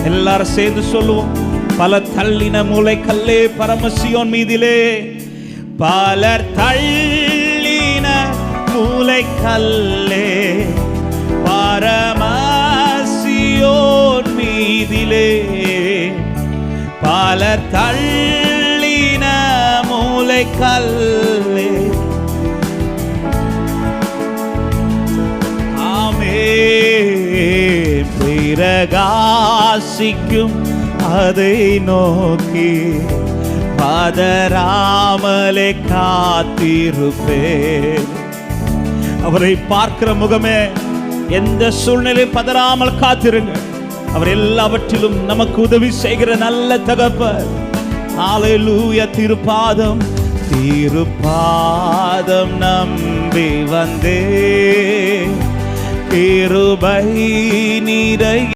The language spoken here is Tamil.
எல்லாரும் சேர்ந்து சொல்லுவோம். பல தள்ளின மூளைக்கல்லே பரமசியோன் மீதிலே, பலர் தள்ளின மூளைக்கல்லே பரமசியோன் மீதிலே, பலர் தள்ளின மூளைக்கல்லே. ஆமென். பிரகாசிக்கும் அதை நோக்கி பதறாமலே காத்திருப்பேன். அவரை பார்க்கிற முகமே, எந்த சூழ்நிலை பதறாமல் காத்திருங்க. அவர் எல்லாவற்றிலும் நமக்கு உதவி செய்கிற நல்ல தகப்பர். ஹல்லேலூயா. திருப்பாதம் திருப்பாதம் நம்பி வந்தே, கிருபை நிறை